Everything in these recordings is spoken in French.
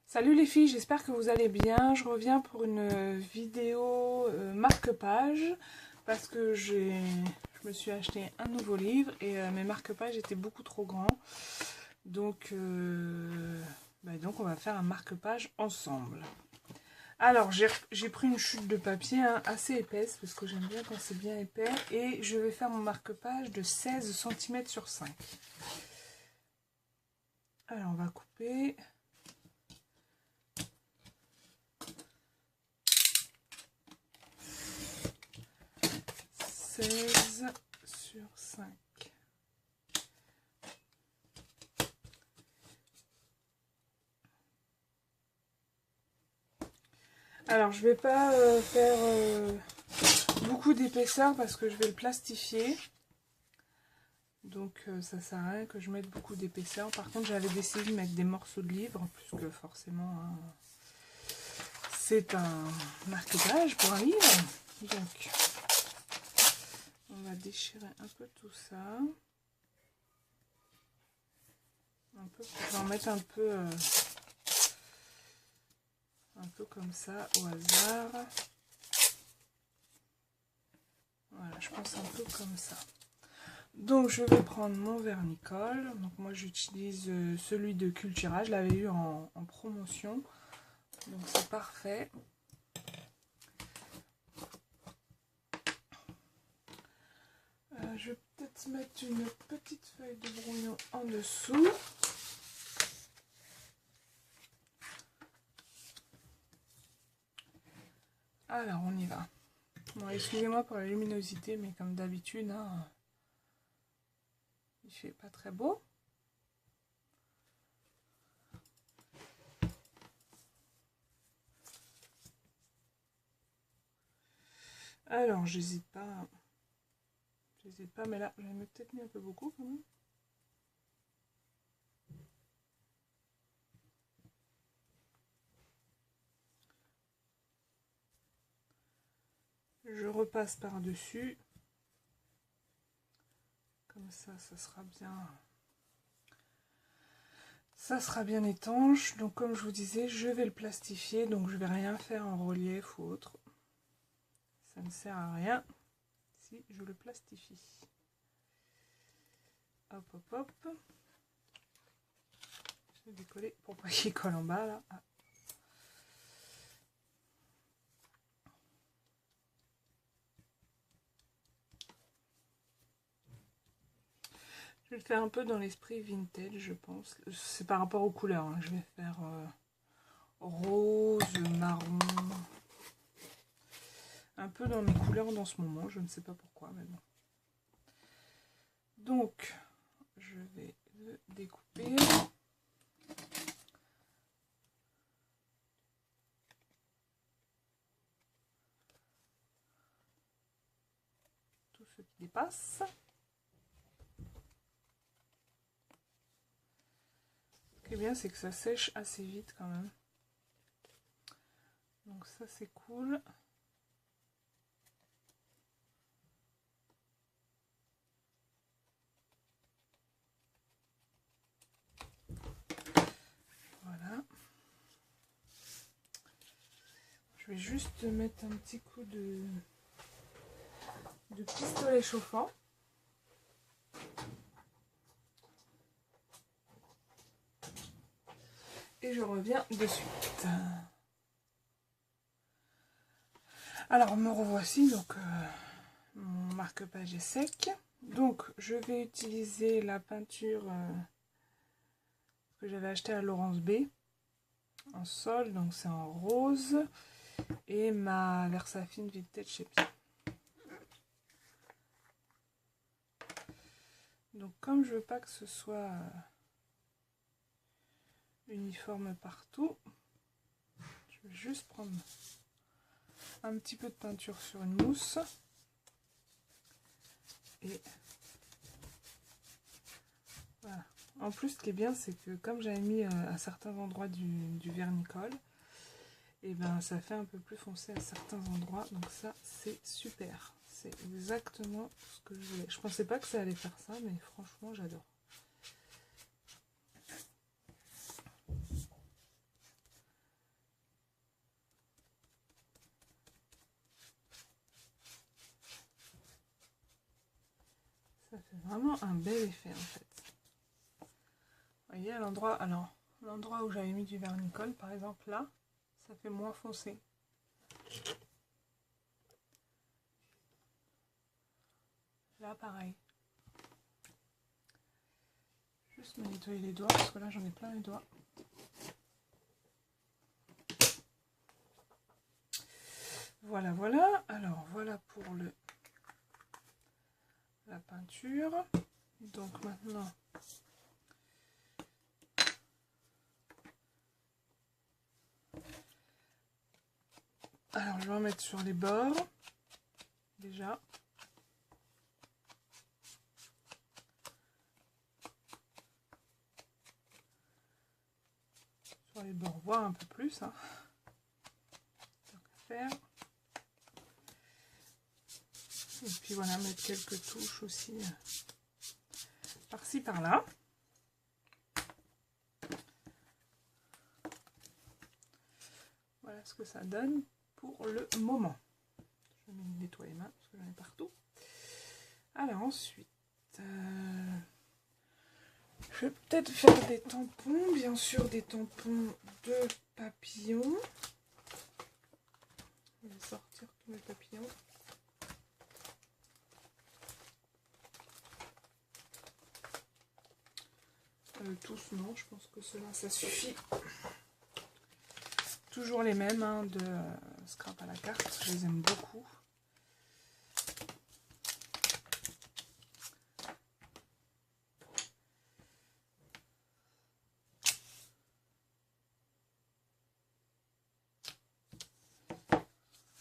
Salut les filles, j'espère que vous allez bien. Je reviens pour une vidéo marque-page parce que je me suis acheté un nouveau livre et mes marque-pages étaient beaucoup trop grands. Donc on va faire un marque-page ensemble. Alors j'ai pris une chute de papier assez épaisse parce que j'aime bien quand c'est bien épais et je vais faire mon marque-page de 16 cm sur 5. Alors on va couper. Sur 5. Alors je vais pas faire beaucoup d'épaisseur parce que je vais le plastifier. Donc ça sert à rien que je mette beaucoup d'épaisseur. Par contre j'avais décidé de mettre des morceaux de livre puisque forcément hein, c'est un marque-page pour un livre. Donc on va déchirer un peu tout ça. Je vais en mettre un peu comme ça au hasard. Voilà, je pense un peu comme ça. Donc je vais prendre mon vernicole. Donc moi j'utilise celui de Cultura, je l'avais eu en promotion. Donc c'est parfait. Je vais peut-être mettre une petite feuille de brouillon en dessous. Alors on y va. Bon, excusez-moi pour la luminosité, mais comme d'habitude, hein, il fait pas très beau. Alors j'hésite pas, mais là j'en ai peut-être mis un peu beaucoup quand même. Je repasse par-dessus. Comme ça, ça sera bien étanche. Donc comme je vous disais, je vais le plastifier. Donc je vais rien faire en relief ou autre. Ça ne sert à rien si je le plastifie. Hop, hop, hop. Je vais décoller pour pas qu'il colle en bas là. Ah. Je vais le faire un peu dans l'esprit vintage, je pense. C'est par rapport aux couleurs. Hein. Je vais faire rose, marron. Un peu dans mes couleurs dans ce moment. Je ne sais pas pourquoi, mais bon. Donc, je vais le découper. Tout ce qui dépasse. Ce qui est bien, c'est que ça sèche assez vite quand même. Donc ça, c'est cool. Voilà. Je vais juste mettre un petit coup de pistolet chauffant. Et je reviens de suite. Alors me revoici, donc mon marque-page est sec. Donc je vais utiliser la peinture que j'avais achetée à Laurence B en sol, donc c'est en rose, et ma Versafine Vintage chez Pierre. Donc comme je veux pas que ce soit uniforme partout, je vais juste prendre un petit peu de peinture sur une mousse et voilà. En plus, ce qui est bien, c'est que comme j'avais mis à certains endroits du vernicole, et ben ça fait un peu plus foncé à certains endroits, donc ça c'est super. C'est exactement ce que je voulais. Je pensais pas que ça allait faire ça, mais franchement j'adore. vraiment un bel effet en fait. Vous voyez à l'endroit, alors l'endroit où j'avais mis du vernicole par exemple là, ça fait moins foncé. Là pareil. Juste me nettoyer les doigts parce que là j'en ai plein les doigts. Voilà, voilà. Alors voilà pour la peinture. Donc maintenant, alors je vais en mettre sur les bords déjà. Sur les bords, voire un peu plus. Hein. Tant qu'à faire. Et puis voilà, mettre quelques touches aussi par-ci par-là. Voilà ce que ça donne pour le moment. Je vais nettoyer les mains parce que j'en ai partout. Alors ensuite, je vais peut-être faire des tampons, bien sûr des tampons de papillons. Je vais sortir tous mes papillons. Tous non, je pense que cela ça suffit. Toujours les mêmes hein, de Scrap à la carte, je les aime beaucoup.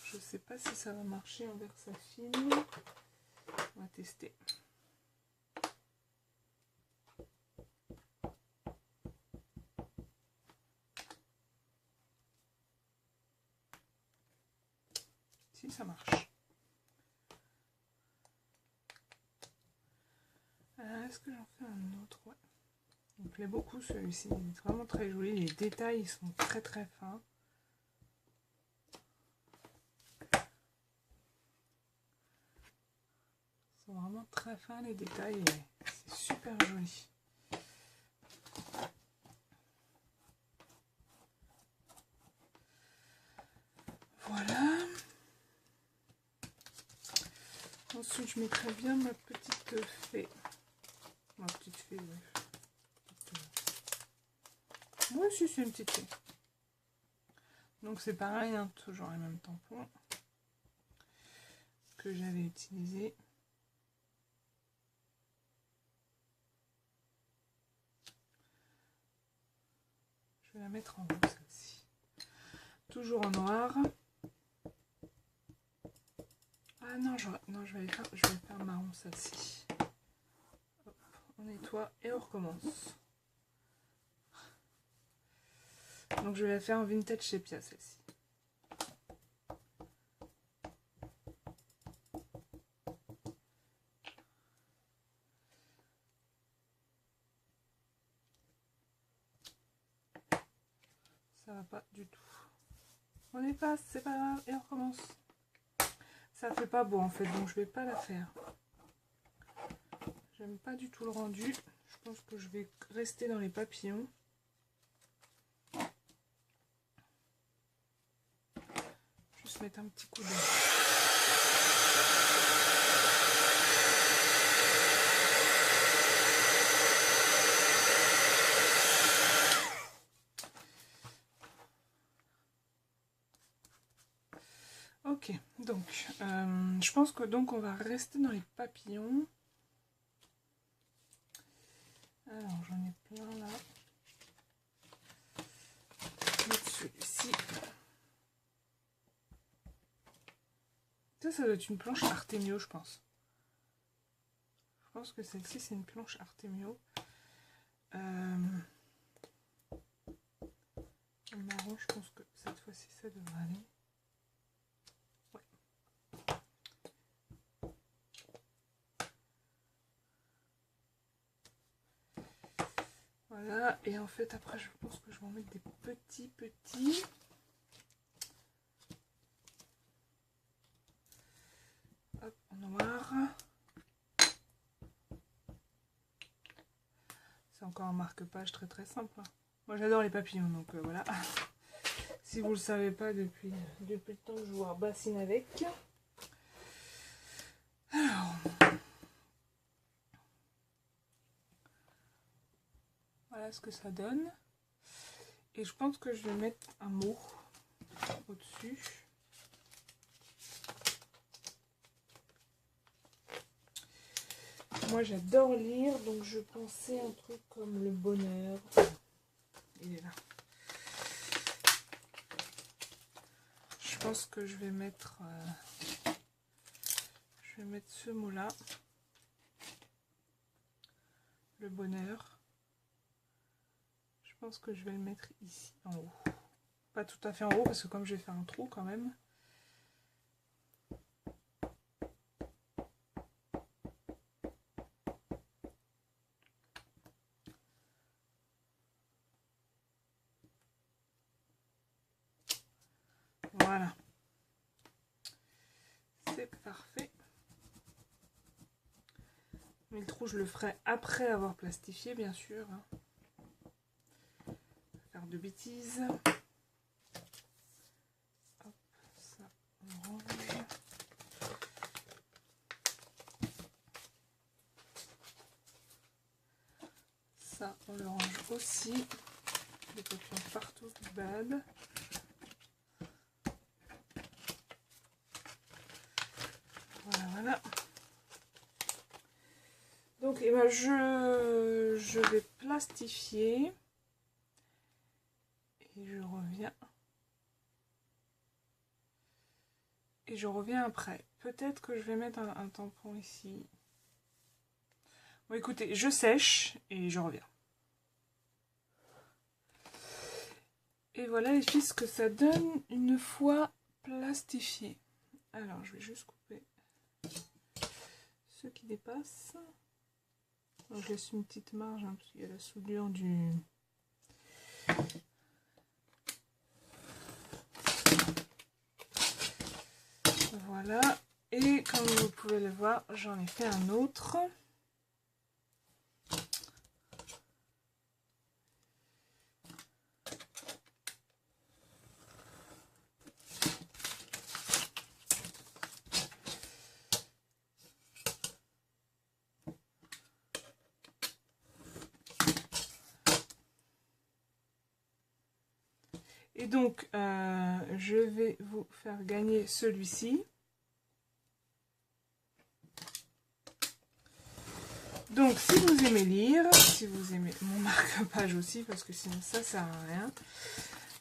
Je sais pas si ça va marcher en Versafine. On va tester. Si ça marche. Est-ce que j'en fais un autre? Ouais. Il me plaît beaucoup celui-ci. Il est vraiment très joli. Les détails sont très très fins. Ils sont vraiment très fins les détails et c'est super joli. Voilà. Ensuite, je mettrai bien ma petite fée. Ma petite fée, ouais. Moi aussi, c'est une petite fée. Donc, c'est pareil, hein, toujours les mêmes tampons que j'avais utilisés. Je vais la mettre en haut, celle-ci. Toujours en noir. Ah non, je vais faire marron, celle-ci. On nettoie et on recommence. Donc je vais la faire en vintage sépia celle-ci. Ça va pas du tout. On efface, c'est pas grave, et on recommence. Ça fait pas beau en fait, donc je vais pas la faire. J'aime pas du tout le rendu. Je pense que je vais rester dans les papillons. Juste mettre un petit coup d'œil. Ok, donc je pense que donc on va rester dans les papillons. Alors j'en ai plein là. Mettre celui-ci. Ça doit être une planche Artemio, je pense. Je pense que celle-ci c'est une planche Artemio. Le marron, je pense que cette fois-ci ça devrait aller. Voilà, et en fait après je pense que je vais en mettre des petits. Hop, en noir. encore un marque-page très très simple. Hein. Moi j'adore les papillons, donc voilà. Si vous le savez pas depuis le temps que je vous bassine avec. Alors, voilà ce que ça donne. Et je pense que je vais mettre un mot au-dessus. Moi j'adore lire, donc je pensais un truc comme le bonheur. Il est là. Je pense que je vais mettre ce mot-là. Le bonheur. Je pense que je vais le mettre ici en haut. Pas tout à fait en haut parce que comme j'ai fait un trou quand même. Voilà. C'est parfait. Mais le trou, je le ferai après avoir plastifié, bien sûr. Faire de bêtises. Hop, ça, on range. Ça, on le range aussi. Les papillons partout, qui baladent. Voilà, voilà. Donc, eh ben, je vais plastifier. Et je reviens. Et je reviens après. Peut-être que je vais mettre un tampon ici. Bon, écoutez, je sèche et je reviens. Et voilà les filles ce que ça donne une fois plastifié. Alors, je vais juste couper ceux qui dépassent. Alors, je laisse une petite marge hein, parce qu'il y a la soudure du... Voilà. Et comme vous pouvez le voir, j'en ai fait un autre. Et donc, je vais vous faire gagner celui-ci. Donc, si vous aimez lire, si vous aimez mon marque-page aussi, parce que sinon ça sert à rien.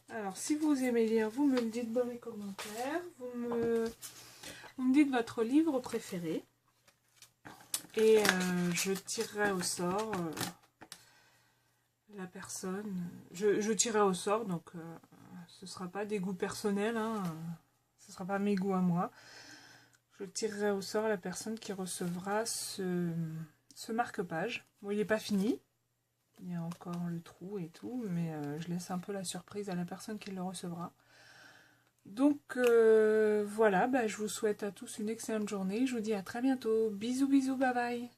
Alors, si vous aimez lire, vous me le dites dans les commentaires. Vous me dites votre livre préféré. Et je tirerai au sort la personne. Je tirerai au sort, donc ce ne sera pas des goûts personnels. Hein, ce ne sera pas mes goûts à moi. Je tirerai au sort la personne qui recevra ce marque-page. Bon, il n'est pas fini. Il y a encore le trou et tout, mais je laisse un peu la surprise à la personne qui le recevra. Donc voilà, bah, je vous souhaite à tous une excellente journée. Je vous dis à très bientôt. Bisous, bisous, bye bye.